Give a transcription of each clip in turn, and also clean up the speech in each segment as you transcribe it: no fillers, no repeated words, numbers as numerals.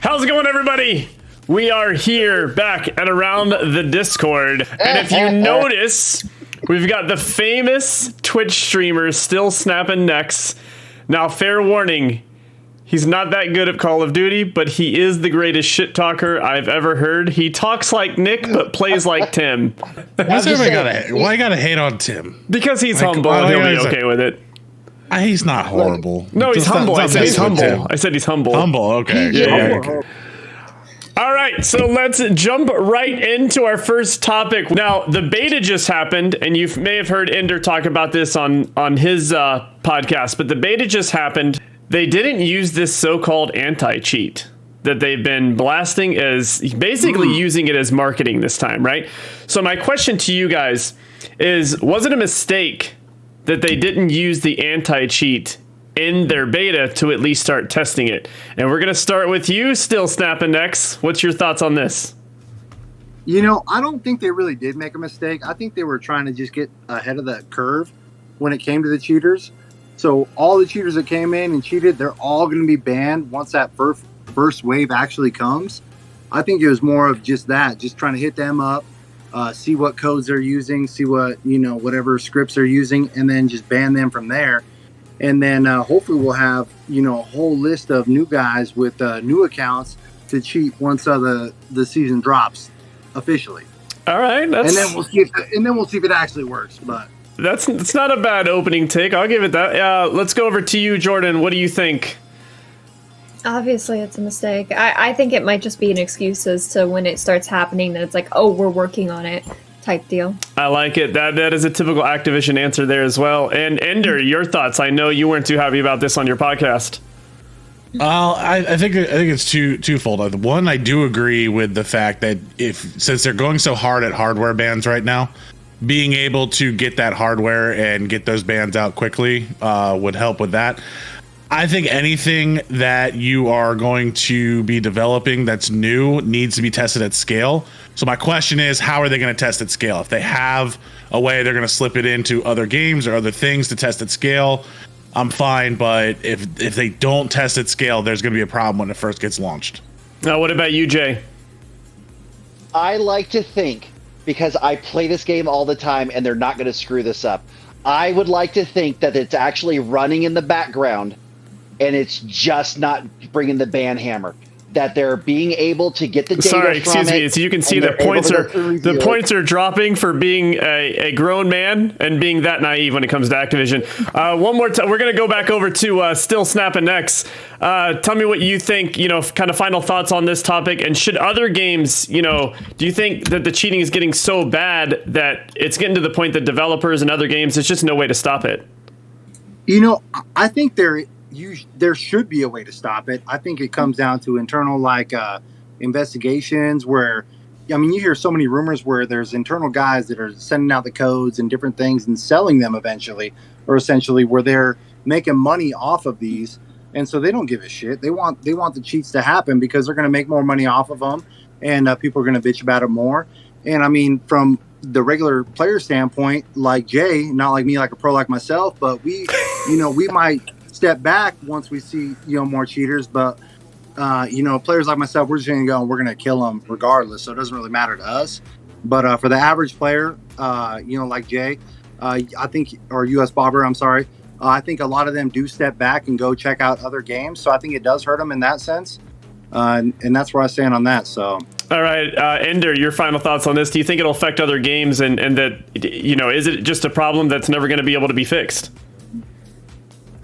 How's it going, everybody? We are here back at Around the Discord. And if you notice, we've got the famous Twitch streamer Stilsnappinnecks. Now, fair warning, he's not that good at Call of Duty, but he is the greatest shit talker I've ever heard. He talks like Nick, but plays like Tim. Why you gotta hate on Tim? Because he's humble and he'll be okay with it. He's not horrible. No, he's humble. I said he's humble. I said he's humble. Humble, okay. Yeah. All right, so let's jump right into our first topic. Now, the beta just happened, and you may have heard Ender talk about this on his podcast, but the beta just happened. They didn't use this so-called anti-cheat that they've been blasting as basically using it as marketing this time, right? So my question to you guys is, was it a mistake that they didn't use the anti-cheat in their beta to at least start testing it? And we're going to start with you, Stilsnappinnecks. What's your thoughts on this? You know, I don't think they really did make a mistake. I think they were trying to just get ahead of the curve when it came to the cheaters. So all the cheaters that came in and cheated, they're all going to be banned once that first wave actually comes. I think it was more of just that, just trying to hit them up, see what codes they're using, see what, whatever scripts they're using, and then just ban them from there. And then hopefully we'll have, a whole list of new guys with new accounts to cheat once the season drops officially. All right. And then we'll see if it actually works. But it's not a bad opening take. I'll give it that. Let's go over to you, Jordan. What do you think? Obviously, it's a mistake. I think it might just be an excuse as to when it starts happening that it's like, oh, we're working on it type deal. I like it. That is a typical Activision answer there as well. And Ender, your thoughts? I know you weren't too happy about this on your podcast. I think it's twofold. One, I do agree with the fact that since they're going so hard at hardware bans right now, being able to get that hardware and get those bans out quickly would help with that. I think anything that you are going to be developing that's new needs to be tested at scale. So my question is, how are they going to test at scale? If they have a way they're going to slip it into other games or other things to test at scale, I'm fine. But if they don't test at scale, there's going to be a problem when it first gets launched. Now, what about you, Jay? I like to think, because I play this game all the time and they're not going to screw this up, I would like to think that it's actually running in the background and it's just not bringing the ban hammer. That they're being able to get the data Sorry, from excuse me. So you can see the points are dropping for being a grown man and being that naive when it comes to Activision. One more time, we're going to go back over to Stilsnappinnecks. Tell me what you think, kind of final thoughts on this topic. And should other games, do you think that the cheating is getting so bad that it's getting to the point that developers and other games, there's just no way to stop it? I think there should be a way to stop it. I think it comes down to internal investigations where, you hear so many rumors where there's internal guys that are sending out the codes and different things and selling them essentially where they're making money off of these. And so they don't give a shit. They want the cheats to happen because they're going to make more money off of them and people are going to bitch about it more. And from the regular player standpoint, like Jay, not like me, like a pro like myself, but we might step back once we see more cheaters, but players like myself, we're just gonna go and we're gonna kill them regardless, so it doesn't really matter to us. But for the average player, like Jay, I think, or US Bobber, I'm sorry, I think a lot of them do step back and go check out other games, so I think it does hurt them in that sense, and that's where I stand on that. So all right, Ender, your final thoughts on this. Do you think it'll affect other games, and that is it just a problem that's never going to be able to be fixed?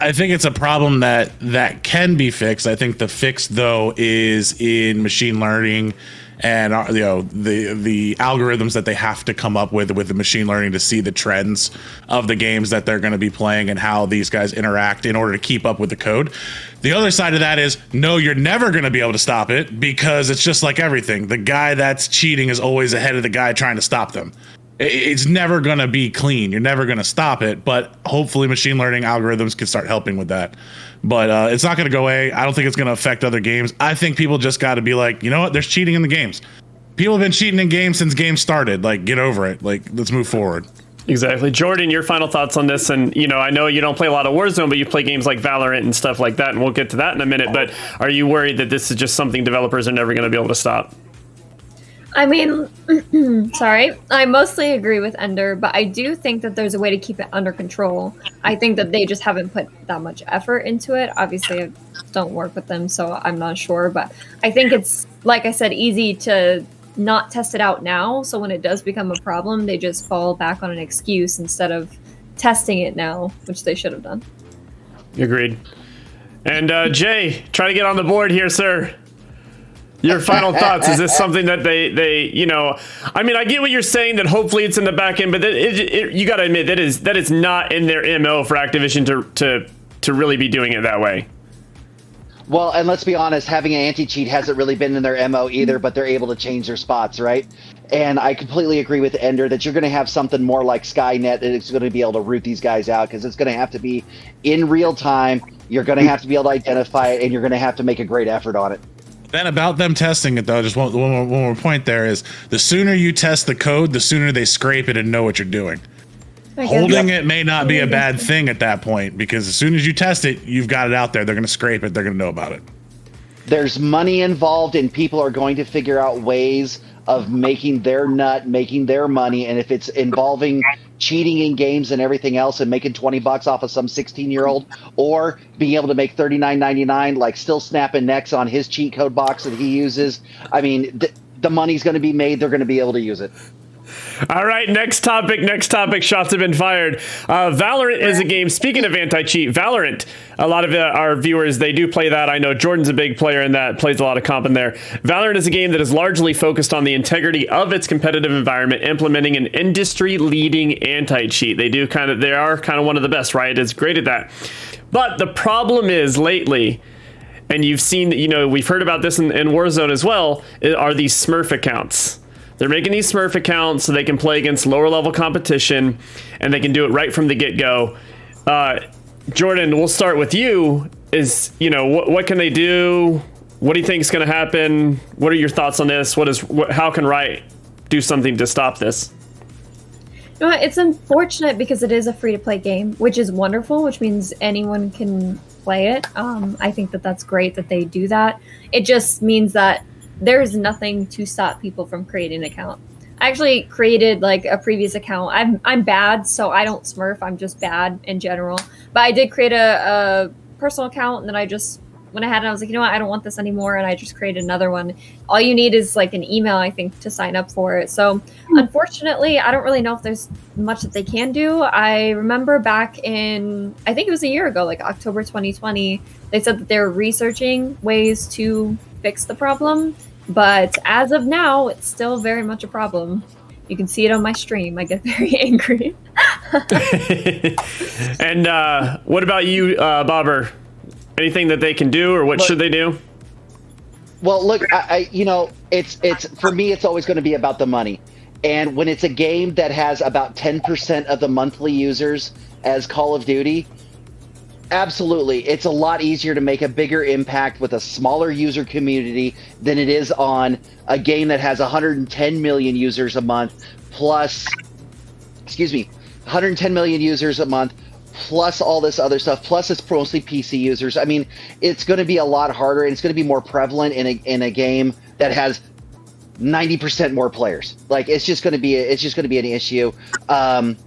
I think it's a problem that can be fixed. I think the fix, though, is in machine learning and the algorithms that they have to come up with the machine learning to see the trends of the games that they're going to be playing and how these guys interact in order to keep up with the code. The other side of that is, no, you're never going to be able to stop it because it's just like everything. The guy that's cheating is always ahead of the guy trying to stop them. It's never going to be clean. You're never going to stop it, but hopefully machine learning algorithms can start helping with that. But it's not going to go away. I don't think it's going to affect other games. I think people just got to be like, you know what? There's cheating in the games. People have been cheating in games since games started. Like, get over it. Like, let's move forward. Exactly. Jordan, your final thoughts on this? And, you know, I know you don't play a lot of Warzone, but you play games like Valorant and stuff like that, and we'll get to that in a minute. But are you worried that this is just something developers are never going to be able to stop? I mean, sorry, I mostly agree with Ender, but I do think that there's a way to keep it under control. I think that they just haven't put that much effort into it. Obviously, I don't work with them, so I'm not sure. But I think it's, like I said, easy to not test it out now. So when it does become a problem, they just fall back on an excuse instead of testing it now, which they should have done. Agreed. And Jay, try to get on the board here, sir. Your final thoughts. Is this something that they you know, I mean, I get what you're saying, that hopefully it's in the back end, but you got to admit that is not in their MO for Activision to really be doing it that way. Well, and let's be honest, having an anti-cheat hasn't really been in their MO either, but they're able to change their spots, right? And I completely agree with Ender that you're going to have something more like Skynet that is going to be able to root these guys out, because it's going to have to be in real time. You're going to have to be able to identify it, and you're going to have to make a great effort on it. Then about them testing it, though, just one more point there is the sooner you test the code, the sooner they scrape it and know what you're doing. Holding it may not be a bad thing at that point, because as soon as you test it, you've got it out there. They're going to scrape it. They're going to know about it. There's money involved, and people are going to figure out ways of making their nut, making their money. And if it's involving cheating in games and everything else and making $20 off of some 16-year-old, or being able to make $39.99 like Stilsnappinnecks on his cheat code box that he uses, I mean, the money's going to be made. They're going to be able to use it. All right, next topic. Shots have been fired. Valorant is a game. Speaking of anti-cheat, Valorant, a lot of our viewers, they do play that. I know Jordan's a big player in that, plays a lot of comp in there. Valorant is a game that is largely focused on the integrity of its competitive environment, implementing an industry-leading anti-cheat. They are kind of one of the best. Riot is great at that. But the problem is lately, and you've seen, you know, we've heard about this in Warzone as well, are these Smurf accounts. They're making these Smurf accounts so they can play against lower level competition, and they can do it right from the get-go. Jordan, we'll start with you. Is, you know, what can they do? What do you think is going to happen? What are your thoughts on this? How can Riot do something to stop this? You know what? It's unfortunate because it is a free-to-play game, which is wonderful, which means anyone can play it. I think that that's great that they do that. It just means that there's nothing to stop people from creating an account. I actually created like a previous account. I'm bad, so I don't smurf. I'm just bad in general. But I did create a personal account, and then I just, when I had it, I was like, you know what, I don't want this anymore, and I just created another one. All you need is like an email, I think, to sign up for it. So unfortunately, I don't really know if there's much that they can do. I remember back in, I think it was a year ago, like October 2020, they said that they were researching ways to fix the problem. But as of now, it's still very much a problem. You can see it on my stream. I get very angry. And what about you, Bobber? Anything that they can do, or what should they do? Well, look, I you know, it's for me, it's always going to be about the money. And when it's a game that has about 10% of the monthly users as Call of Duty, absolutely, it's a lot easier to make a bigger impact with a smaller user community than it is on a game that has 110 million users a month plus, 110 million users a month plus all this other stuff, plus it's mostly PC users. I mean, it's going to be a lot harder, and it's going to be more prevalent in a game that has 90% more players. Like, it's just going to be an issue.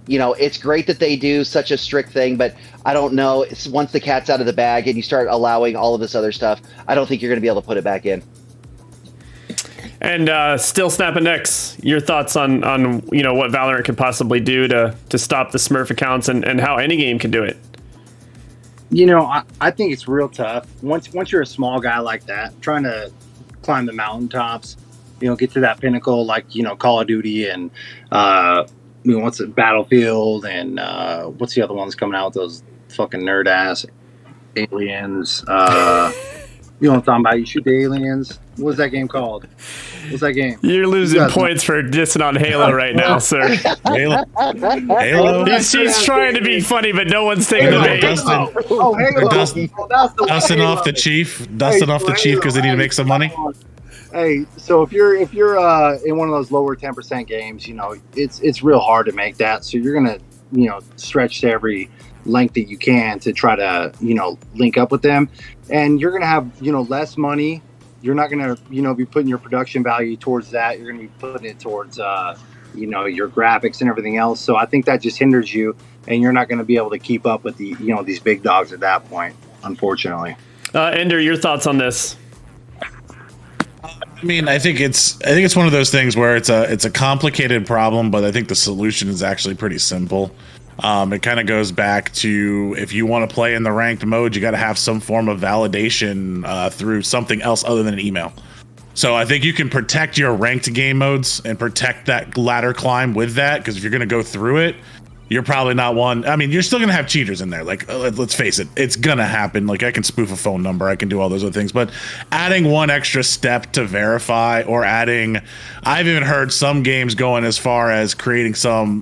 You know, it's great that they do such a strict thing, but I don't know. It's, once the cat's out of the bag and you start allowing all of this other stuff, I don't think you're going to be able to put it back in. And Stilsnappinnecks, your thoughts on you know, what Valorant could possibly do to stop the Smurf accounts, and how any game can do it? You know, I think it's real tough. Once you're a small guy like that, trying to climb the mountaintops, you know, get to that pinnacle, like, you know, Call of Duty and you know, what's it, Battlefield, and what's the other ones coming out with those fucking nerd ass aliens? You know what I'm talking about? You shoot the aliens. What's that game called? What's that game? You're losing points for dissing on Halo right now, sir. Halo. He's trying to be funny, but no one's taking the bait. Halo. Dusting off the chief. Dusting off the chief because they need to make some money. Hey, so if you're in one of those lower 10% games, it's real hard to make that. So you're gonna stretch to every length that you can to try to link up with them, and you're gonna have less money. You're not gonna be putting your production value towards that. You're gonna be putting it towards your graphics and everything else. So I think that just hinders you, and you're not gonna be able to keep up with the these big dogs at that point, unfortunately. Ender, your thoughts on this? I mean, I think it's one of those things where it's a complicated problem, but I think the solution is actually pretty simple. It kind of goes back to, if you want to play in the ranked mode, you got to have some form of validation through something else other than an email. So I think you can protect your ranked game modes and protect that ladder climb with that, because if you're going to go through it, you're probably not one. I mean, you're still going to have cheaters in there. Like, let's face it, it's going to happen. Like, I can spoof a phone number. I can do all those other things. But adding one extra step to verify, or adding, I've even heard some games going as far as creating some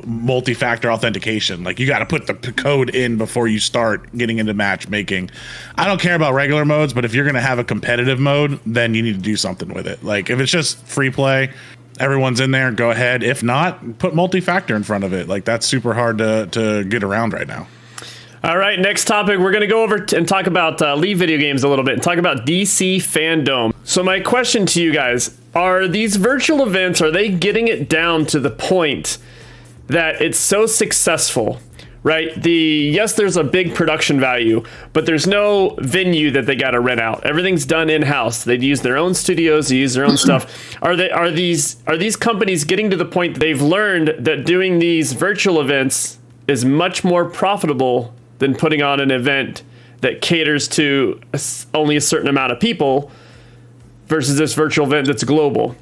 multi-factor authentication. Like, you got to put the code in before you start getting into matchmaking. I don't care about regular modes, but if you're going to have a competitive mode, then you need to do something with it. Like, if it's just free play, everyone's in there, go ahead. If not, put multi-factor in front of it. Like, that's super hard to get around right now. All right, next topic. We're going to go over and talk about League video games a little bit and talk about DC Fandome. So my question to you guys, are these virtual events, are they getting it down to the point that it's so successful, right? Yes, there's a big production value, but there's no venue that they got to rent out. Everything's done in-house. They use their own studios, they use their own stuff. Are these companies getting to the point that they've learned that doing these virtual events is much more profitable than putting on an event that caters to only a certain amount of people versus this virtual event that's global?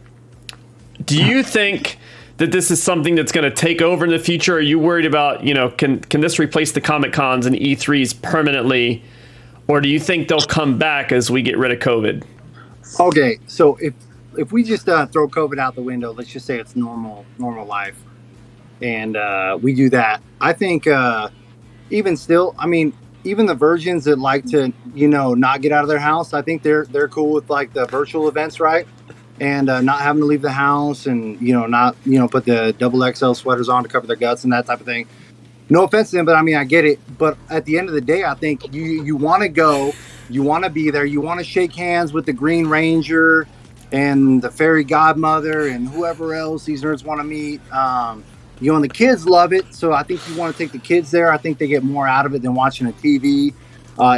Do you think that this is something that's going to take over in the future? Are you worried about, can this replace the Comic Cons and E3s permanently? Or do you think they'll come back as we get rid of COVID? Okay, so if we just throw COVID out the window, let's just say it's normal life, and we do that, I think even still, I mean, even the virgins that like to, not get out of their house, I think they're cool with like the virtual events, right? And not having to leave the house, and not put the XXL sweaters on to cover their guts and that type of thing. No offense to them, but I mean, I get it. But at the end of the day, I think you want to go, you want to be there, you want to shake hands with the Green Ranger and the fairy godmother and whoever else these nerds want to meet. And the kids love it, so I think you want to take the kids there. I think they get more out of it than watching a TV,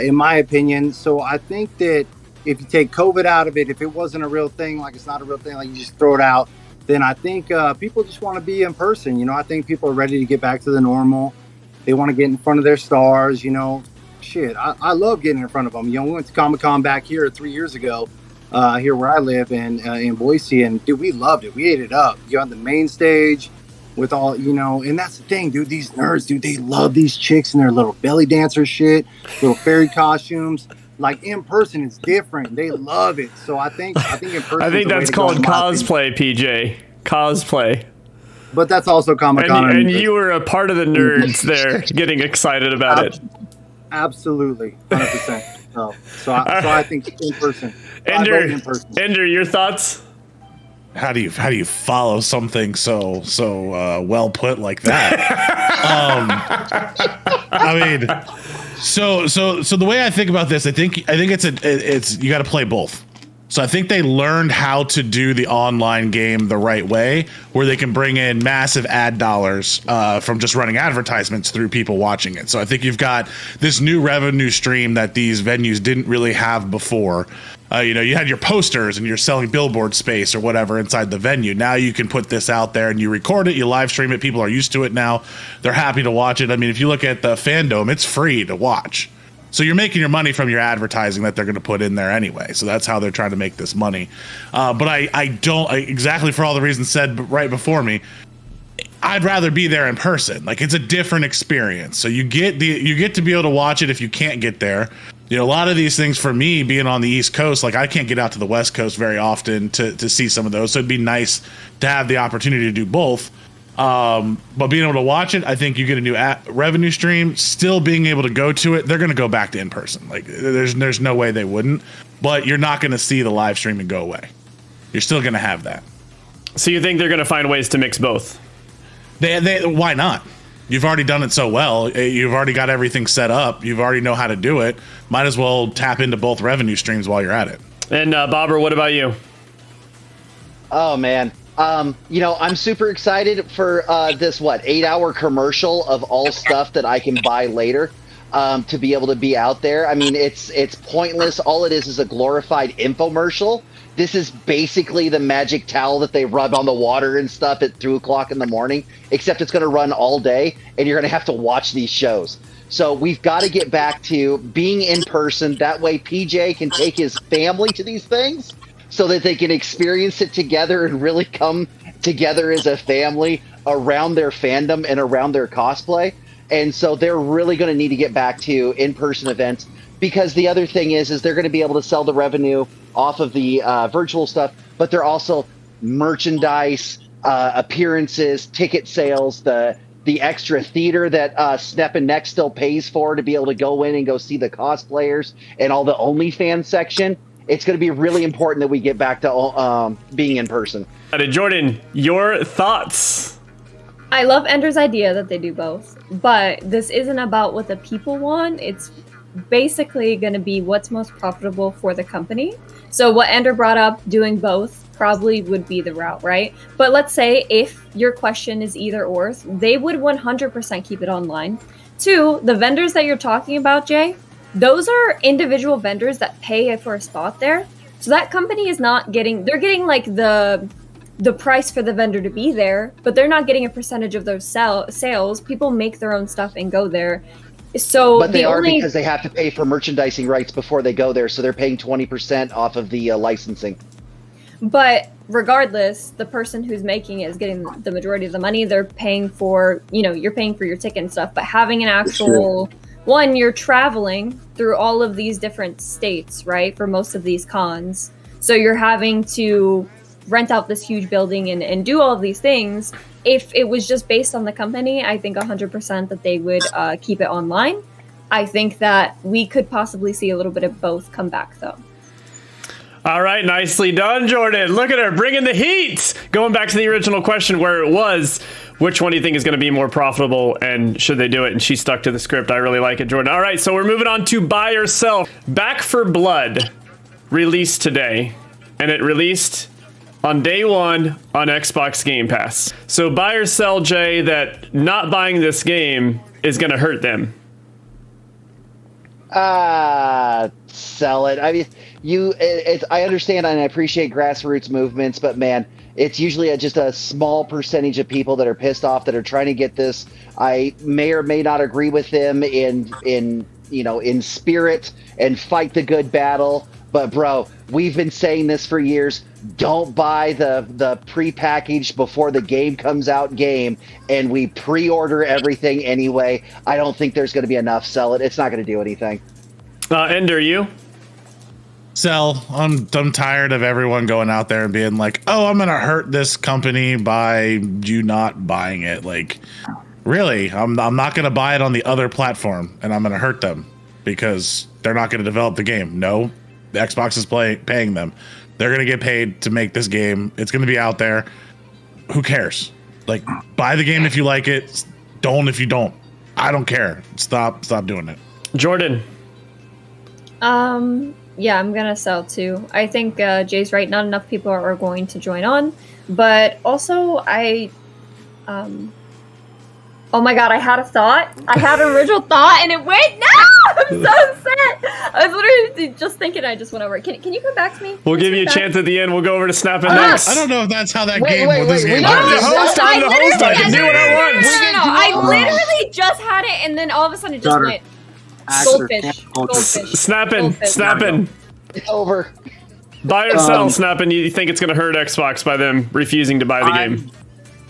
in my opinion. So I think that if you take COVID out of it, if it wasn't a real thing, like it's not a real thing, like you just throw it out, then I think people just want to be in person. I think people are ready to get back to the normal. They want to get in front of their stars. Shit, I love getting in front of them. We went to Comic-Con back here 3 years ago, here where I live in Boise, and dude, we loved it. We ate it up. You on the main stage with all, and that's the thing, dude. These nerds, dude, they love these chicks and their little belly dancer shit, little fairy costumes. Like, in person, it's different. They love it. So I think in person. I think that's called cosplay, PJ. Cosplay. But that's also Comic-Con. And you were a part of the nerds there, getting excited about it. Absolutely, 100%. So I think in person. Ender, your thoughts? How do you follow something so well put like that? I mean, so the way I think about this, I think it's you got to play both. So I think they learned how to do the online game the right way, where they can bring in massive ad dollars from just running advertisements through people watching it. So I think you've got this new revenue stream that these venues didn't really have before. You had your posters and you're selling billboard space or whatever inside the venue. Now you can put this out there and you record it, you live stream it. People are used to it now. They're happy to watch it. I mean, if you look at the Fandome, it's free to watch. So you're making your money from your advertising that they're going to put in there anyway. So that's how they're trying to make this money. But I don't exactly for all the reasons said right before me. I'd rather be there in person. Like, it's a different experience. So you get to be able to watch it if you can't get there. A lot of these things for me being on the East Coast, like I can't get out to the West Coast very often to see some of those. So it'd be nice to have the opportunity to do both. But being able to watch it, I think you get a new revenue stream. Still being able to go to it, they're going to go back to in person. Like there's no way they wouldn't. But you're not going to see the live streaming go away. you're still going to have that. So you think they're going to find ways to mix both? Why not? You've already done it so well. You've already got everything set up. You've already know how to do it. Might as well tap into both revenue streams while you're at it. And Bobber, what about you? Oh man. I'm super excited for this 8-hour commercial of all stuff that I can buy later to be able to be out there. I mean, it's pointless. All it is a glorified infomercial. This is basically the magic towel that they rub on the water and stuff at 2:00 in the morning, except it's going to run all day and you're going to have to watch these shows. So we've got to get back to being in person. That way PJ can take his family to these things so that they can experience it together and really come together as a family around their fandom and around their cosplay. And so they're really going to need to get back to in-person events, because the other thing is they're going to be able to sell the revenue off of the virtual stuff, but they're also merchandise, appearances, ticket sales, the extra theater that Stilsnappinnecks still pays for to be able to go in and go see the cosplayers and all the OnlyFans section. It's going to be really important that we get back to being in person. Jordan, your thoughts? I love Ender's idea that they do both, but this isn't about what the people want. It's basically going to be what's most profitable for the company. So what Ender brought up, doing both, probably would be the route, right? But let's say if your question is either or, they would 100% keep it online. 2, the vendors that you're talking about, Jay, those are individual vendors that pay for a spot there. So that company is not getting, they're getting like the price for the vendor to be there, but they're not getting a percentage of those sales. People make their own stuff and go there. So but they are, because they have to pay for merchandising rights before they go there. So they're paying 20% off of the licensing. But regardless, the person who's making it is getting the majority of the money. They're paying for, you're paying for your ticket and stuff, but having an actual one, you're traveling through all of these different states, right? For most of these cons. So you're having to rent out this huge building and do all of these things. If it was just based on the company, I think 100% that they would keep it online. I think that we could possibly see a little bit of both come back, though. All right, nicely done, Jordan. Look at her bringing the heat. Going back to the original question where it was, which one do you think is going to be more profitable and should they do it? And she stuck to the script. I really like it, Jordan. All right, so we're moving on to buy or sell. Back 4 Blood released today, and it released on day 1 on Xbox Game Pass. So buy or sell, Jay, that not buying this game is going to hurt them. Sell it. I mean, I understand and I appreciate grassroots movements, but man, it's usually just a small percentage of people that are pissed off that are trying to get this. I may or may not agree with them in spirit and fight the good battle. But bro, we've been saying this for years. Don't buy the pre-packaged before the game comes out game, and we pre-order everything anyway. I don't think there's going to be enough. Sell it. It's not going to do anything. Ender, you? Sell. I'm tired of everyone going out there and being like, oh, I'm going to hurt this company by you not buying it. Like, really, I'm not going to buy it on the other platform, and I'm going to hurt them because they're not going to develop the game. No, the Xbox is paying them. They're going to get paid to make this game. It's going to be out there. Who cares? Like, buy the game if you like it. Don't if you don't. I don't care. Stop doing it. Jordan. Yeah, I'm going to sell too. I think Jay's right. Not enough people are going to join on. But also, oh my god, I had a thought. I had an original thought, and it went. No! I'm so upset. I was literally just thinking. I just went over. Can you come back to me? We'll give you a chance at the end. We'll go over to Stilsnappinnecks. I don't know if that's how that Wait, game. wait, this wait, game wait. I'm the works. host. I'm the host. I can do what I want. No. I literally just had it, and then all of a sudden it just went. Goldfish. Snapping. It's over. Buy or sell, Snapping. You think it's going to hurt Xbox by them refusing to buy the game?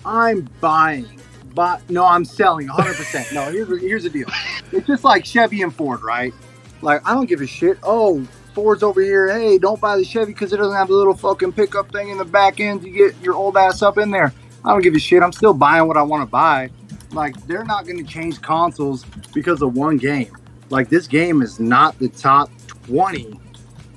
I'm buying. But no, I'm selling 100%. No, here's the deal. It's just like Chevy and Ford, right? Like, I don't give a shit. Oh, Ford's over here. Hey, don't buy the Chevy because it doesn't have the little fucking pickup thing in the back end to get your old ass up in there. I don't give a shit. I'm still buying what I want to buy. Like, they're not going to change consoles because of one game. Like, this game is not the top 20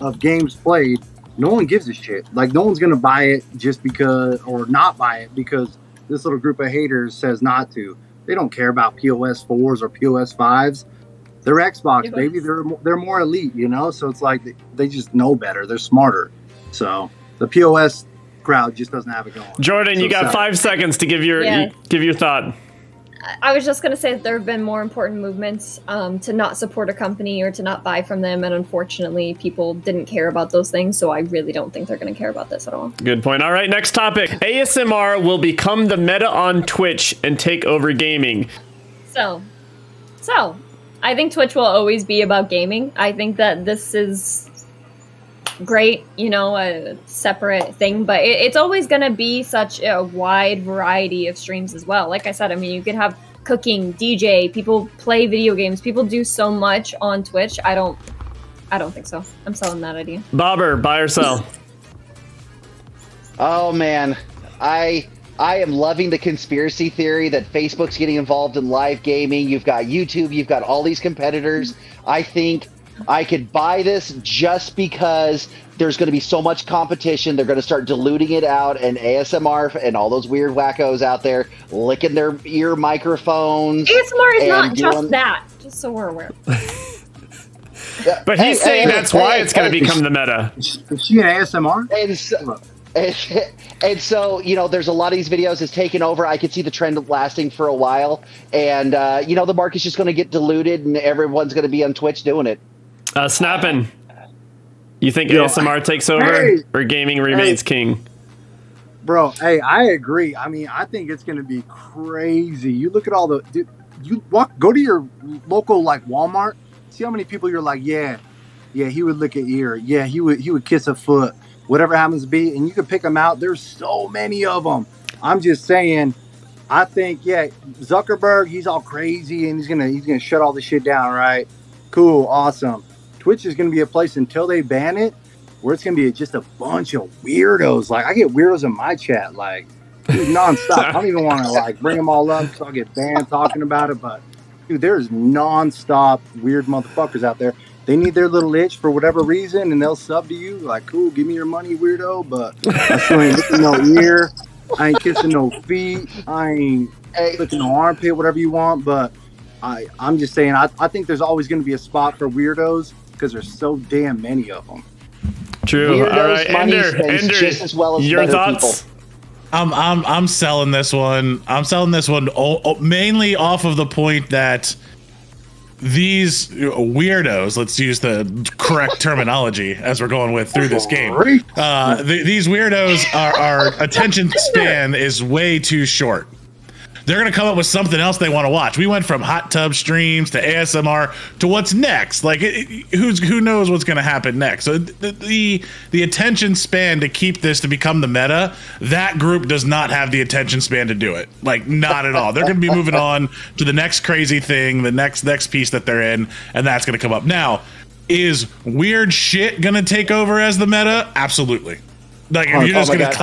of games played no one gives a shit. Like, no one's gonna buy it just because, or not buy it because this little group of haters says not to. They don't care about POS 4s or POS 5s. They're Xbox, baby. They're more elite, you know. So it's like they just know better. They're smarter. So the POS crowd just doesn't have it going. Jordan, you got 5 seconds to give your thought. I was just going to say that there have been more important movements to not support a company or to not buy from them, and unfortunately, people didn't care about those things, so I really don't think they're going to care about this at all. Good point. All right, next topic. ASMR will become the meta on Twitch and take over gaming. So, I think Twitch will always be about gaming. I think that this is great, you know, a separate thing, but it's always going to be such a wide variety of streams as well. Like I said, I mean, you could have cooking, DJ, people play video games, people do so much on Twitch. I don't think so. I'm selling that idea. Bobber, buy or sell? Oh man, I am loving the conspiracy theory that Facebook's getting involved in live gaming. You've got YouTube, you've got all these competitors. I think I could buy this just because there's going to be so much competition. They're going to start diluting it out, and ASMR and all those weird wackos out there licking their ear microphones. ASMR is not just that, just so we're aware. But he's saying that's why it's going to become the meta. Is she an ASMR? And so, you know, there's a lot of these videos it's taken over. I could see the trend lasting for a while. And, you know, the market's just going to get diluted and everyone's going to be on Twitch doing it. Snappin', you think ASMR takes over or gaming remains king? Bro, hey, I agree. I mean, I think it's going to be crazy. You look at all the... Dude, go to your local, like, Walmart. See how many people you're like, yeah, he would lick an ear. Yeah, he would kiss a foot. Whatever happens to be, and you can pick them out. There's so many of them. I'm just saying, I think, Zuckerberg, he's all crazy, and he's gonna shut all this shit down, right? Cool, awesome. Twitch is gonna be a place until they ban it, where it's gonna be just a bunch of weirdos. Like, I get weirdos in my chat, like, dude, nonstop. I don't even want to like bring them all up, so I'll get banned talking about it. But dude, there's nonstop weird motherfuckers out there. They need their little itch for whatever reason, and they'll sub to you. Like, cool, give me your money, weirdo. But I still ain't licking no ear. I ain't kissing no feet. I ain't licking no armpit, whatever you want. But I'm just saying, I think there's always going to be a spot for weirdos because there's so damn many of them. True. Weirdos, all right, Ender, just as well as your thoughts? People. I'm selling this one. I'm selling this one mainly off of the point that these weirdos, let's use the correct terminology as we're going with through this game. These weirdos, our attention span is way too short. They're going to come up with something else they want to watch. We went from hot tub streams to ASMR to what's next. Like, who knows what's going to happen next? So the attention span to keep this to become the meta, that group does not have the attention span to do it. Like, not at all. They're going to be moving on to the next crazy thing, the next piece that they're in, and that's going to come up. Now, is weird shit going to take over as the meta? Absolutely. Like, if you're just going to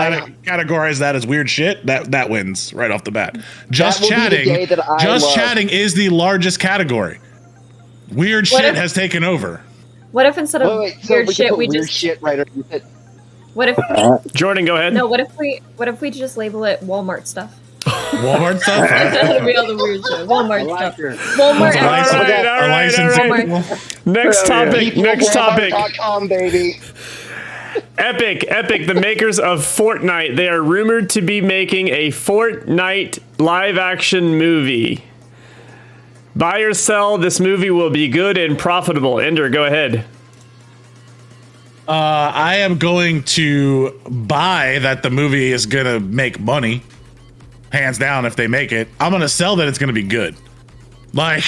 categorize that as weird shit, that wins right off the bat. Just chatting is the largest category. Weird shit has taken over. What if instead of weird shit, we just shit right under it? What if Jordan, go ahead. No, what if we just label it Walmart stuff? Walmart stuff? That'll be all the weird shit. Walmart stuff. Walmart. All right. Next topic. .com, baby. Epic, the makers of FORTNITE. They are rumored to be making a FORTNITE live-action movie. Buy or sell, this movie will be good and profitable. Ender, go ahead. I am going to buy that the movie is going to make money. Hands down, if they make it. I'm going to sell that it's going to be good. Like,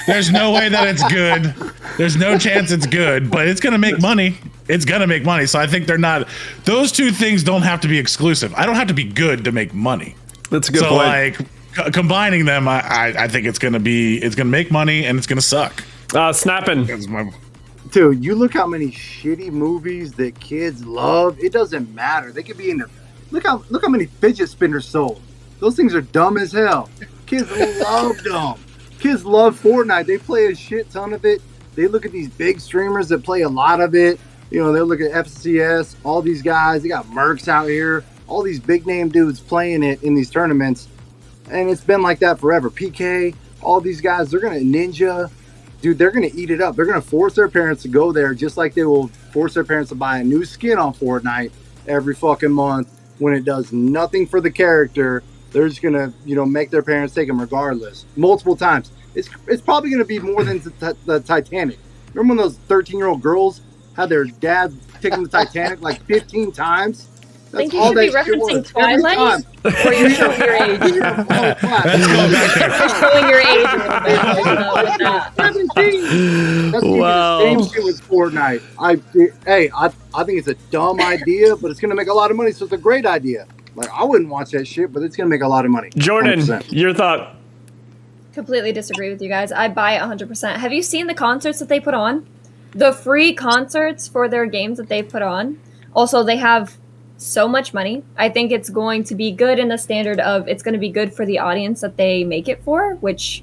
there's no way that it's good. There's no chance it's good, but it's going to make money. It's going to make money. So I think those two things don't have to be exclusive. I don't have to be good to make money. That's a good point. So like combining them, I think it's going to make money and it's going to suck. Snapping. Dude, you look how many shitty movies that kids love. It doesn't matter. They could be in the, look how many fidget spinners sold. Those things are dumb as hell. Kids love them. Kids love FORTNITE. They play a shit ton of it. They look at these big streamers that play a lot of it. You know, they're looking at FCS, all these guys. They got Mercs out here, all these big name dudes playing it in these tournaments. And it's been like that forever. PK, all these guys, they're going to Ninja. Dude, they're going to eat it up. They're going to force their parents to go there just like they will force their parents to buy a new skin on Fortnite every fucking month when it does nothing for the character. They're just going to, you know, make their parents take them regardless. Multiple times. It's probably going to be more than the Titanic. Remember when those 13-year-old girls had their dad take them to Titanic like 15 times? I think you should be referencing Twilight, or you're showing your age. Let's go back there. You're showing your age a little bit. 17. That's Wow. the same shit with Fortnite. I think it's a dumb idea, but it's gonna make a lot of money, so it's a great idea. Like, I wouldn't watch that shit, but it's gonna make a lot of money. Jordan, 100%. your thought? Completely disagree with you guys. I buy it 100%. Have you seen the concerts that they put on? The free concerts for their games that they put on. Also, they have so much money. I think it's going to be good in the standard of it's going to be good for the audience that they make it for, which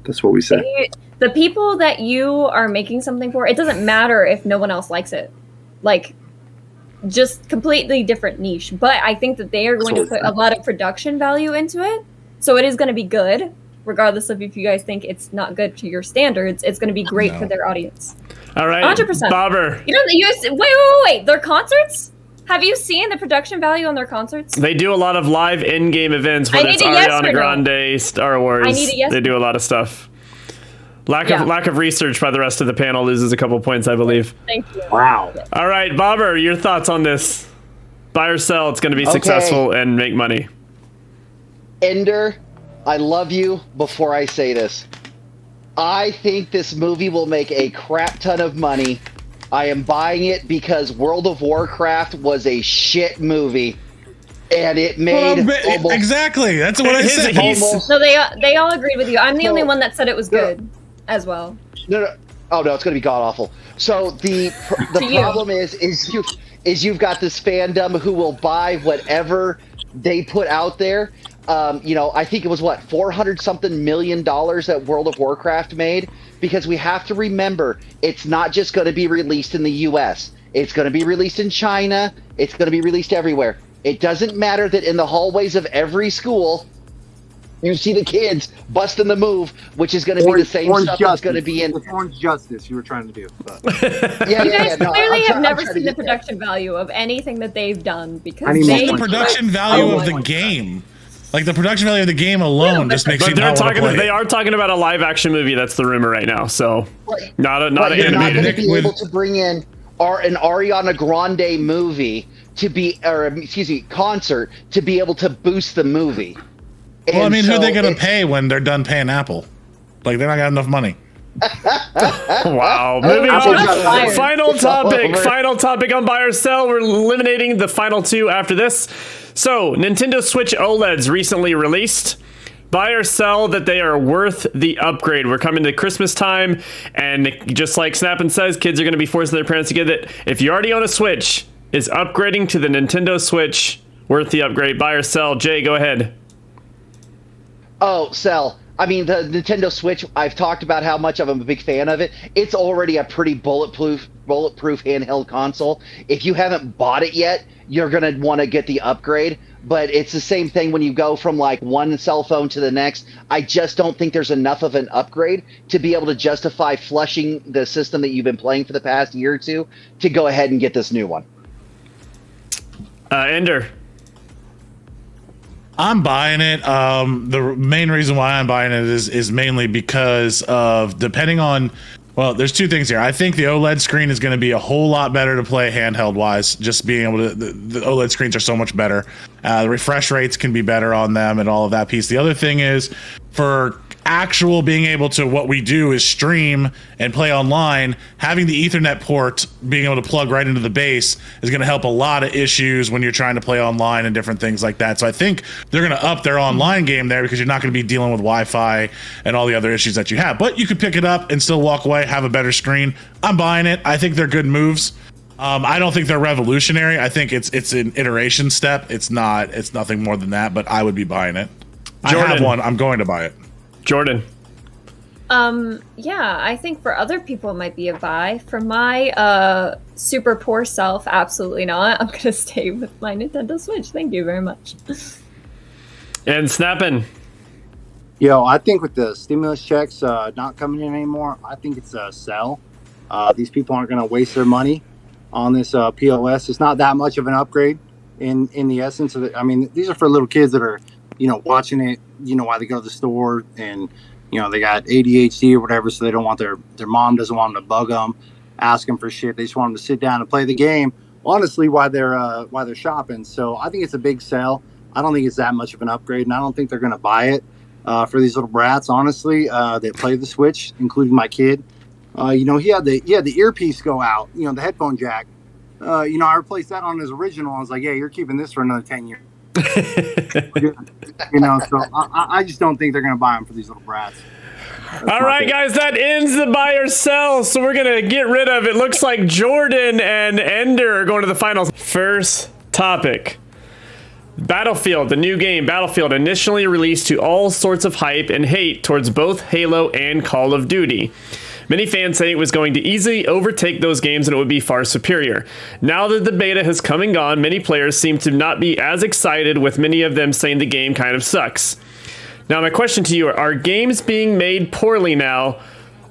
That's what we say. the people that you are making something for, it doesn't matter if no one else likes it. Like, just completely different niche. But I think that they are going to put a lot of production value into it. So it is going to be good, regardless of if you guys think it's not good to your standards. It's going to be great for their audience. All right. 100%. Bobber. You know, the US, wait. Their concerts? Have you seen the production value on their concerts? They do a lot of live in-game events, whether it's need a yes Ariana or no. Grande, Star Wars. I need a yes They or do a lot of stuff. Lack of research by the rest of the panel loses a couple points, I believe. Thank you. Wow. All right, Bobber, your thoughts on this? Buy or sell, it's going to be successful and make money. Ender, I love you before I say this. I think this movie will make a crap ton of money. I am buying it because World of Warcraft was a shit movie. And it made almost, exactly. That's what I said. almost, No, they all agreed with you. I'm the only one that said it was good as well. no. Oh no, it's going to be god awful. So the problem is you've got this fandom who will buy whatever they put out there. You know, I think it was what, $400 something million that World of Warcraft made, because we have to remember it's not just going to be released in the US. It's going to be released in China. It's going to be released everywhere. It doesn't matter that in the hallways of every school you see the kids busting the move, which is going to be the same stuff that's going to be in Orange Justice you were trying to do. But. You guys clearly have never seen the production value of anything that they've done, because What's the production value of the game? Like, the production value of the game alone just makes you not want to play. They are talking about a live action movie. That's the rumor right now. So not an you're animated. not going to be able to bring in an Ariana Grande movie to be, concert to be able to boost the movie. Well, I mean, who are they going to pay when they're done paying Apple? Like, they're not got enough money. Wow. Moving on. Final topic on buy or sell. We're eliminating the final two after this. So, Nintendo Switch OLEDs recently released. Buy or sell that they are worth the upgrade. We're coming to Christmas time, and just like Snappin says, kids are going to be forcing their parents to get it. If you already own a Switch, is upgrading to the Nintendo Switch worth the upgrade? Buy or sell? Jay, go ahead. Oh, sell. I mean, the Nintendo Switch, I've talked about how much I'm a big fan of it. It's already a pretty bulletproof handheld console. If you haven't bought it yet, you're going to want to get the upgrade. But it's the same thing when you go from like one cell phone to the next. I just don't think there's enough of an upgrade to be able to justify flushing the system that you've been playing for the past year or two to go ahead and get this new one. Ender. I'm buying it. The main reason why I'm buying it is mainly because of, depending on, well, there's two things here. I think the OLED screen is going to be a whole lot better to play handheld wise. Just being able to, the OLED screens are so much better. The refresh rates can be better on them and all of that piece. The other thing is, for actual being able to, what we do is stream and play online, having the Ethernet port being able to plug right into the base is going to help a lot of issues when you're trying to play online and different things like that. So I think they're going to up their online game there, because you're not going to be dealing with Wi-Fi and all the other issues that you have. But you could pick it up and still walk away, have a better screen. I'm buying it. I think they're good moves. I don't think they're revolutionary. I think it's an iteration step. It's nothing more than that, but I would be buying it. Jordan. I have one. I'm going to buy it. Jordan. Yeah, I think for other people it might be a buy. For my super poor self, absolutely not. I'm gonna stay with my Nintendo Switch. Thank you very much. And Snappin'. Yo, I think with the stimulus checks not coming in anymore, I think it's a sell. These people aren't going to waste their money on this POS. It's not that much of an upgrade in the essence of it. I mean, these are for little kids that are, watching it, while they go to the store and, they got ADHD or whatever, so they don't want their mom doesn't want them to bug them, ask them for shit. They just want them to sit down and play the game, honestly, while they're shopping. So I think it's a big sell. I don't think it's that much of an upgrade, and I don't think they're going to buy it for these little brats, honestly, that play the Switch, including my kid. He had the earpiece go out, the headphone jack. I replaced that on his original. I was like, yeah, you're keeping this for another 10 years. So I just don't think they're going to buy them for these little brats. All right, guys, that ends the buy or sell, so we're going to get rid of it. Looks like Jordan and Ender are going to the finals. First topic. Battlefield, the new game, Battlefield, initially released to all sorts of hype and hate towards both Halo and Call of Duty. Many fans say it was going to easily overtake those games and it would be far superior. Now that the beta has come and gone, many players seem to not be as excited, with many of them saying the game kind of sucks. Now, my question to you are games being made poorly now,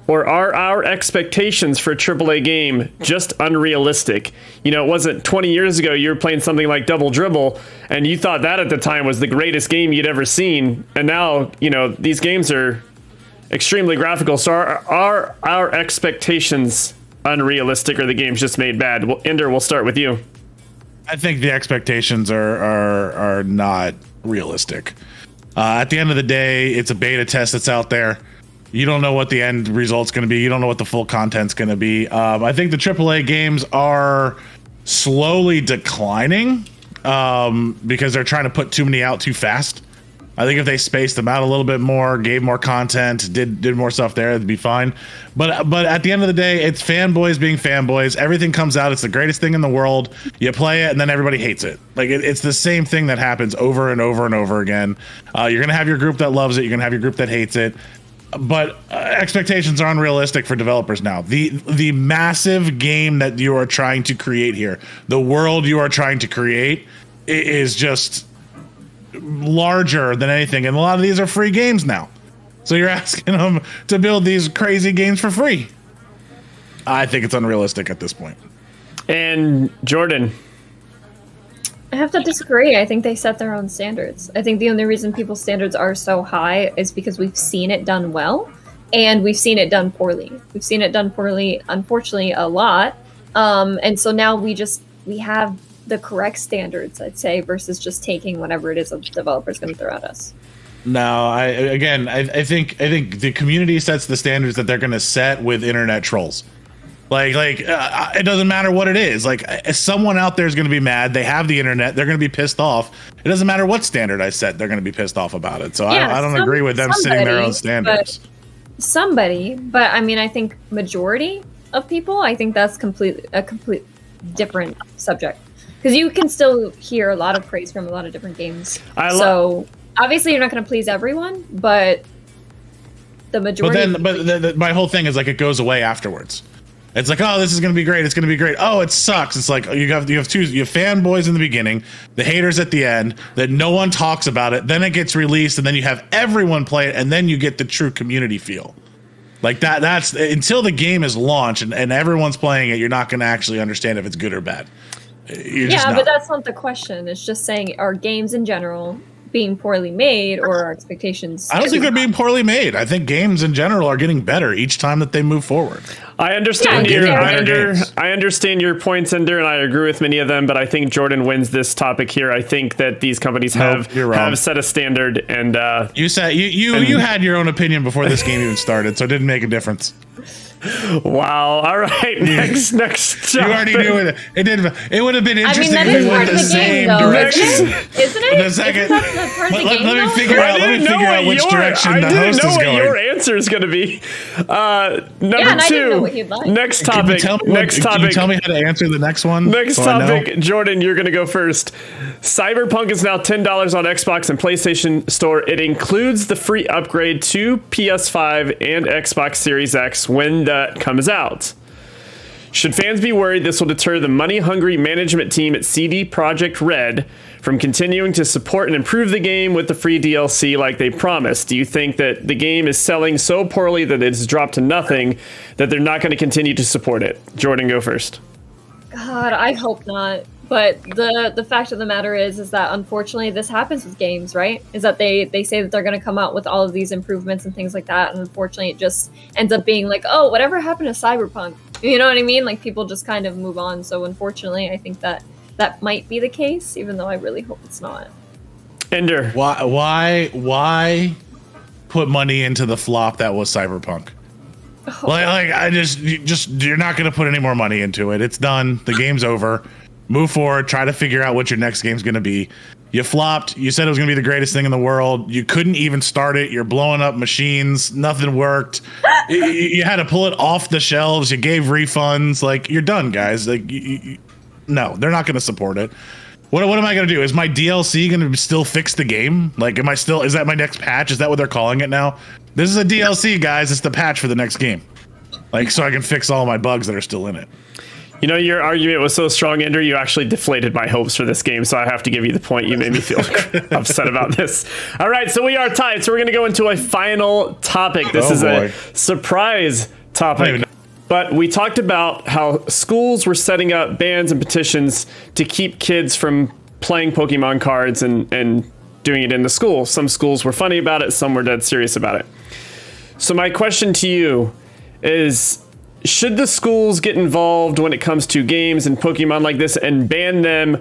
or are our expectations for a AAA game just unrealistic? It wasn't 20 years ago you were playing something like Double Dribble, and you thought that at the time was the greatest game you'd ever seen. And now, these games are extremely graphical. So are our expectations unrealistic, or the game's just made bad? Well, Ender, we'll start with you. I think the expectations are not realistic. At the end of the day, it's a beta test that's out there. You don't know what the end result's going to be. You don't know what the full content's going to be. I think the AAA games are slowly declining because they're trying to put too many out too fast. I think if they spaced them out a little bit more, gave more content, did more stuff there, it'd be fine. But at the end of the day, it's fanboys being fanboys. Everything comes out. It's the greatest thing in the world. You play it, and then everybody hates it. Like it's the same thing that happens over and over and over again. You're going to have your group that loves it. You're going to have your group that hates it. But expectations are unrealistic for developers now. The massive game that you are trying to create here, the world you are trying to create, is just larger than anything. And a lot of these are free games now. So you're asking them to build these crazy games for free. I think it's unrealistic at this point. And Jordan. I have to disagree. I think they set their own standards. I think the only reason people's standards are so high is because we've seen it done well, and we've seen it done poorly. We've seen it done poorly, unfortunately, a lot. And so now we have the correct standards, I'd say, versus just taking whatever it is a developer's going to throw at us. No, I think the community sets the standards that they're going to set with internet trolls. Like it doesn't matter what it is. Like someone out there is going to be mad. They have the internet. They're going to be pissed off. It doesn't matter what standard I set. They're going to be pissed off about it. So yeah, I don't agree with them setting their own standards. But I mean, I think majority of people, I think that's a complete different subject, because you can still hear a lot of praise from a lot of different games. So obviously you're not going to please everyone, but the majority. But my whole thing is like it goes away afterwards. It's like, oh, this is going to be great. It's going to be great. Oh, it sucks. It's like you have fanboys in the beginning, the haters at the end, that no one talks about it. Then it gets released, and then you have everyone play it, and then you get the true community feel. Like that's until the game is launched and everyone's playing it, you're not going to actually understand if it's good or bad. But that's not the question. It's just saying, are games in general being poorly made, or our expectations? I don't think they're being poorly made. I think games in general are getting better each time that they move forward. I understand I understand your points, Ender, and I agree with many of them, but I think Jordan wins this topic here. I think that these companies have set a standard, and you said you had your own opinion before this game even started, so it didn't make a difference. Wow. All right. Next topic. You already knew it. It would have been interesting if we went the same direction. Isn't it? The second, let me figure out which direction the host is going. I didn't know what your answer is going to be. Number two. Next topic. Can you tell me how to answer the next one? Next topic. Jordan, you're going to go first. Cyberpunk is now $10 on Xbox and PlayStation Store. It includes the free upgrade to PS5 and Xbox Series X when that comes out. Should fans be worried this will deter the money-hungry management team at CD Projekt Red from continuing to support and improve the game with the free DLC like they promised? Do you think that the game is selling so poorly that it's dropped to nothing that they're not going to continue to support it? Jordan, go first. God, I hope not. But the fact of the matter is that unfortunately this happens with games, right? Is that they say that they're going to come out with all of these improvements and things like that, and unfortunately it just ends up being like, oh, whatever happened to Cyberpunk? You know what I mean? Like, people just kind of move on. So unfortunately, I think that might be the case, even though I really hope it's not. Ender. Why put money into the flop that was Cyberpunk? Oh. Like I just you're not going to put any more money into it. It's done. The game's over. Move forward. Try to figure out what your next game's going to be. You flopped. You said it was going to be the greatest thing in the world. You couldn't even start it. You're blowing up machines. Nothing worked. You had to pull it off the shelves. You gave refunds. Like, you're done, guys. Like, no, they're not going to support it. What am I going to do? Is my DLC going to still fix the game? Like, is that my next patch? Is that what they're calling it now? This is a DLC, guys. It's the patch for the next game. Like, so I can fix all my bugs that are still in it. You know, your argument was so strong, Ender, you actually deflated my hopes for this game, so I have to give you the point. You made me feel upset about this. All right, so we are tied, so we're going to go into a final topic. This is a surprise topic. But we talked about how schools were setting up bans and petitions to keep kids from playing Pokemon cards and doing it in the school. Some schools were funny about it, some were dead serious about it. So my question to you is, should the schools get involved when it comes to games and Pokemon like this and ban them,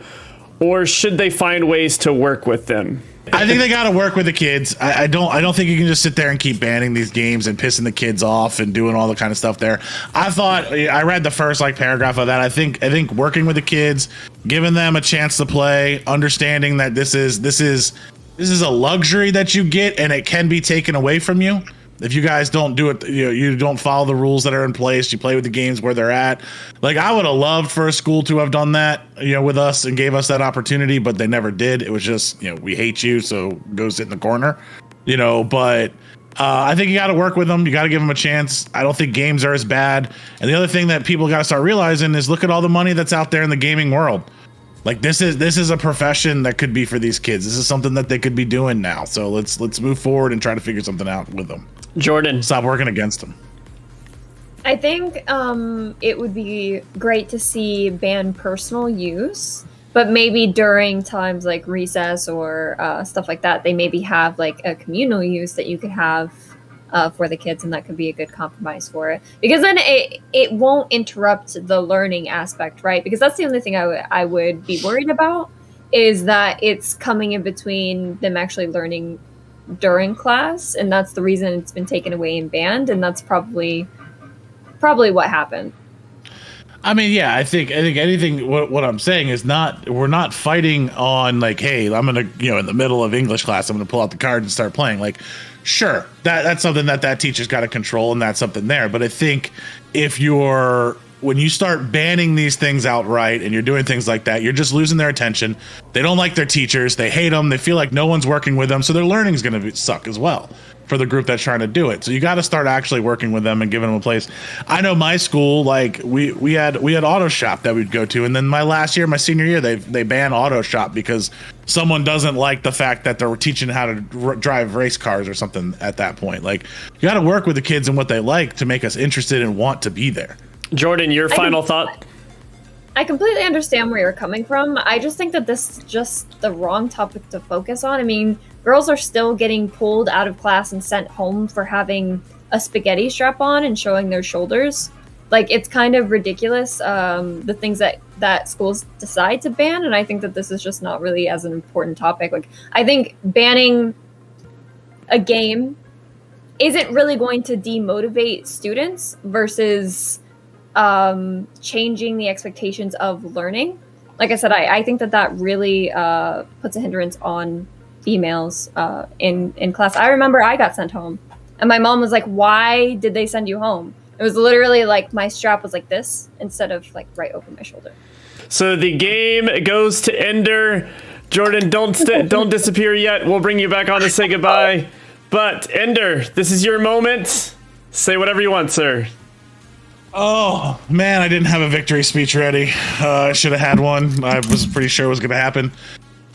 or should they find ways to work with them? I think they got to work with the kids. I don't think you can just sit there and keep banning these games and pissing the kids off and doing all the kind of stuff there. I read the first paragraph of that. I think working with the kids, giving them a chance to play, understanding that this is a luxury that you get and it can be taken away from you. If you guys don't do it, you don't follow the rules that are in place, you play with the games where they're at. Like, I would have loved for a school to have done that, with us and gave us that opportunity, but they never did. It was just, we hate you, so go sit in the corner, but I think you got to work with them. You got to give them a chance. I don't think games are as bad. And the other thing that people got to start realizing is, look at all the money that's out there in the gaming world. Like, this is a profession that could be for these kids. This is something that they could be doing now. So let's move forward and try to figure something out with them. Jordan. Stop working against them. I think it would be great to see ban personal use, but maybe during times like recess or stuff like that, they maybe have like a communal use that you could have for the kids, and that could be a good compromise for it. Because then it won't interrupt the learning aspect, right? Because that's the only thing I would be worried about, is that it's coming in between them actually learning during class, and that's the reason it's been taken away and banned, and that's probably what happened. I mean, yeah, I think anything. What I'm saying is we're not fighting on like, hey, I'm gonna in the middle of English class, I'm gonna pull out the card and start playing. Like, sure, that's something that teacher's got to control, and that's something there. But I think when you start banning these things outright and you're doing things like that, you're just losing their attention. They don't like their teachers. They hate them. They feel like no one's working with them. So their learning is going to suck as well for the group that's trying to do it. So you got to start actually working with them and giving them a place. I know my school, like we had auto shop that we'd go to. And then my senior year, they banned auto shop because someone doesn't like the fact that they're teaching how to drive race cars or something at that point. Like, you got to work with the kids and what they like to make us interested and want to be there. Jordan, your final thought? I completely understand where you're coming from. I just think that this is just the wrong topic to focus on. I mean, girls are still getting pulled out of class and sent home for having a spaghetti strap on and showing their shoulders. Like, it's kind of ridiculous, the things that schools decide to ban, and I think that this is just not really as an important topic. Like, I think banning a game isn't really going to demotivate students versus changing the expectations of learning. Like I said, I think that really puts a hindrance on females in class. I remember I got sent home, and my mom was like, "Why did they send you home?" It was literally like my strap was like this instead of like right over my shoulder. So the game goes to Ender. Jordan, don't disappear yet. We'll bring you back on to say goodbye. But Ender, this is your moment. Say whatever you want, sir. Oh man, I didn't have a victory speech ready. I should have had one. I was pretty sure it was going to happen.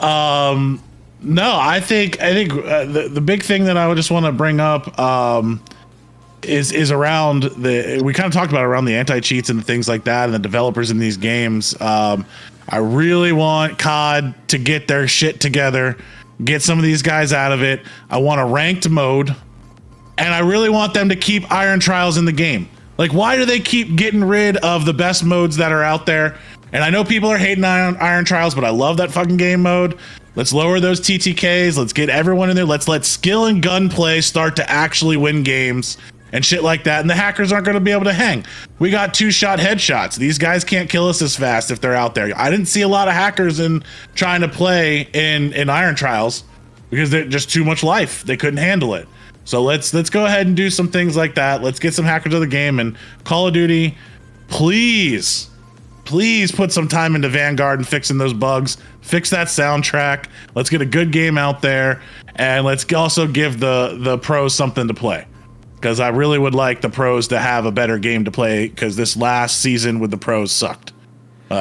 No, I think the big thing that I would just want to bring up is around we kind of talked about around the anti-cheats and things like that, and the developers in these games. I really want COD to get their shit together, get some of these guys out of it. I want a ranked mode, and I really want them to keep Iron Trials in the game. Like, why do they keep getting rid of the best modes that are out there? And I know people are hating on Iron Trials, but I love that fucking game mode. Let's lower those TTKs. Let's get everyone in there. Let's let skill and gunplay start to actually win games and shit like that. And the hackers aren't going to be able to hang. We got 2-shot headshots. These guys can't kill us as fast if they're out there. I didn't see a lot of hackers in trying to play in Iron Trials because they're just too much life. They couldn't handle it. So let's go ahead and do some things like that. Let's get some hackers of the game. And Call of Duty, please put some time into Vanguard and fixing those bugs. Fix that soundtrack. Let's get a good game out there, and let's also give the pros something to play. Because I really would like the pros to have a better game to play, because this last season with the pros sucked.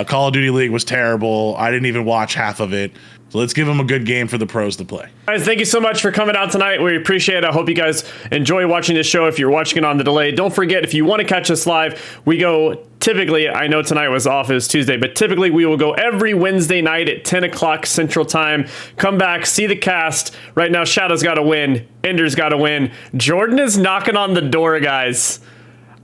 Call of Duty League was terrible. I didn't even watch half of it. So let's give them a good game for the pros to play. Guys, thank you so much for coming out tonight. We appreciate it. I hope you guys enjoy watching this show. If you're watching it on the delay, don't forget, if you want to catch us live, we go typically, I know tonight was off, it was Tuesday, but typically we will go every Wednesday night at 10 o'clock Central Time. Come back, see the cast. Right now, Shadow's got to win. Ender's got to win. Jordan is knocking on the door, guys.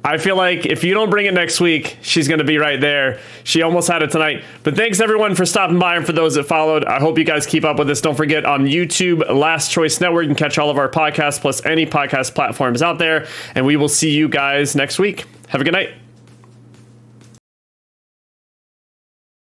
I feel like if you don't bring it next week, she's going to be right there. She almost had it tonight. But thanks, everyone, for stopping by, and for those that followed. I hope you guys keep up with us. Don't forget, on YouTube, Last Choice Network, you can catch all of our podcasts, plus any podcast platforms out there. And we will see you guys next week. Have a good night.